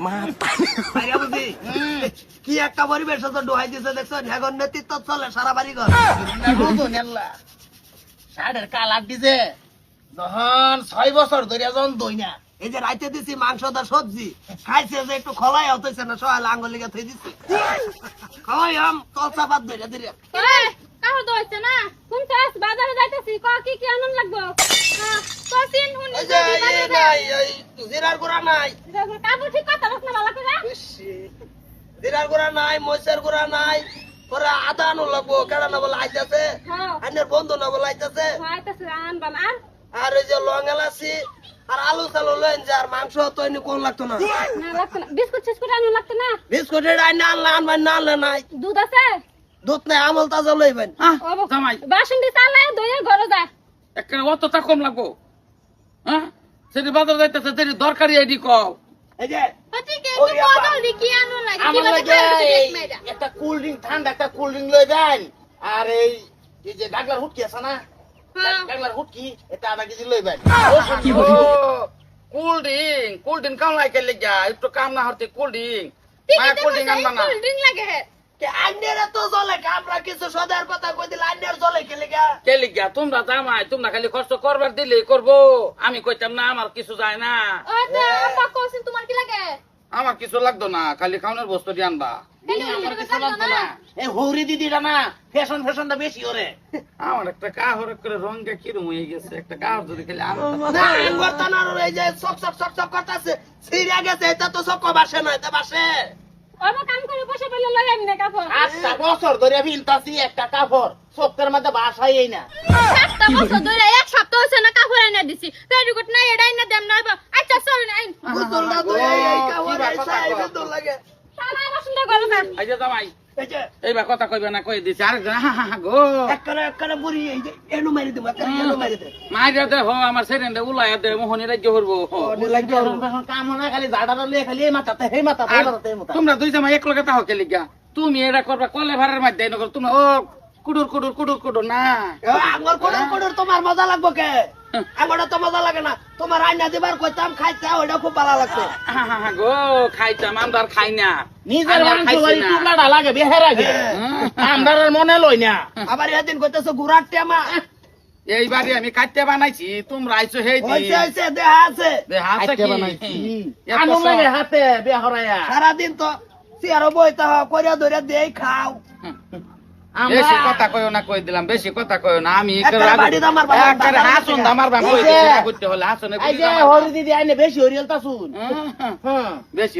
মাইরা বুঝি কি একটা পরিবেশ তো ডুহাই দিছে দেখছো এখন নেতৃত্ব চলে সারা বাড়ি ঘর ষাটের কালার দিছে যখন 6 বছর ধরে যখন দই না এই যে রাইতে দিছি মাংস দা সবজি খাইছে যে একটু খলাই হতেছে না সকালে আঙ্গুল লিগা থই দিছি খাওয়াই আম তলসা বাদ ধরে ধরে কাহো দইছে না কোন চাস বাজারে যাইতেছি ক কি কি আনন্দ লাগবো কসিন হুন এই যে এই নাই এই জিরার গুড়া নাই কাবু ঠিক কথা বলছ না বালা করে জিরার গুড়া নাই মরিচের গুড়া নাই পরে আদা আনু লাগবো কেডা না বলে আইতাছে হ্যাঁ আইনের বন্ধু না বলে আইতাছে হয়তো আনবাম আর আর এই যে লং এলাচি আর আলু চালু লইন যে আর মাংস তো এনে কোন লাগতো না না লাগতো না বিস্কুট ছিস্কুট আনু লাগতো না বিস্কুট এর আইন আনলে আনবেন না আনলে নাই দুধ আছে দুধ নাই আমল তাজা লইবেন জামাই বাসন দি চালায় দইয়ে ঘরে যা একটা অতটা কম লাগবো হ্যাঁ সেটি বাজার যাইতেছে সেটি দরকারি আইডি কও এই যে হচ্ছে কি একটু বদল দি কি আনু লাগে কি আমার বলে লাগে খাইতে দেখ মেরা একটা কোল্ড ড্রিঙ্ক ঠান্ডা একটা কোল্ড ড্রিঙ্ক লই দেন আর এই যে ডাগলার হুটকি আছে না হ্যাঁ ডাগলার হুটকি এটা আধা কেজি লই দেন কোল্ড ড্রিঙ্ক কাম লাগে লেগা একটু কাম না হতে কোল্ড ড্রিঙ্ক মায়া কোল্ড ড্রিঙ্ক আনবা না কোল্ড ড্রিঙ্ক লাগে কে আইনের তো জলে কে আমরা কিছু সদার কথা কই দিল আইনের জলে কে লাগা কে লেগা তোমরা জামাই তোমরা খালি খরচ করবার দিলে করবো আমি কইতাম না আমার কিছু যায় না ও তো আব্বা কইছেন তোমার কি লাগে আমার কিছু লাগতো না খালি খাওয়ানোর বস্তু দিয়ে আনবা আমার কিছু লাগবে না এই হৌরি দিদিটা না ফ্যাশনটা বেশি ওরে আমার একটা কাহর করে রঙটা কিরম হয়ে গেছে একটা কাহর যদি খালি না বর্তমান আর এই যে সব করতেছে সিরিয়া গেছে এটা তো সব বাসে না এটা বাসে ওবা কাম করে বসে বলে লই আমি না কাপড় 8টা বছর ধরে ভিনতাছি একটা কাপড় চোখের মধ্যে বাসাই না 7টা বছর ধরে এক সপ্তাহ হইছে না কাপড় এনে দিছি পেটিকোট নাই এডাই না দেম না আচ্ছা চল না আইন বুঝল না তো এই কাওয়ার আইসা এই তো লাগে সারা বাসনটা ঘরে যা এই যে জামাই এই যে এইবার কথা কইবে না কই দিছি আরেকজন গো একবারে বুড়ি এই যে এনু মারি দেব এনু মারি দে মাইরা দে হো আমার সেরেন্ডে উলাইয়া দে মোহনী রাজ্য করবো কাম না খালি জাডাটা লয়ে খালি এই মাথাতে এই মাথাতে এই মাথাতে এই মাথাতে তোমরা দুই জামাই এক লগে তাহকে লিগা তুমি এটা করবা কলে ভাড়ার মধ্যে নকর তুমি ও কুডুর না আঙ্গুর কোড়র তোমার মজা লাগবো কে আঙ্গুরটা তো মজা লাগে না তোমার আইনা দিবার কইতাম খাইতে ওইটা খুব ভালো লাগতো গো খাইতাম আমরা আর খাই না নিজের আমরা মাংস খাইছি বাড়ি না। টুকলাটা লাগে বেহের আগে আমরা আর মনে লই না আবার এদিন কইতেছো গুড়ার টেমা এইবারে আমি কাটতে বানাইছি তোমরা আইছো হেই হইছে হইছে দেহা আছে হাতে কি আনু লাগে হাতে বেহরায়া সারাদিন তো চেয়ারও বইতে হয় করিয়া ধরে দেই খাও বেশি কথা কইও না কই দিলাম বেশি কথা কইও না আমি একবারে বাড়ি দামার বাবা, একবারে দাদা হাসুন দাদা। আমার বাবা কই এই যে- দিছি করতে হলে হাসনে এই যে হরি দিদি আইনে বেশি হরিয়াল তাছুন বেশি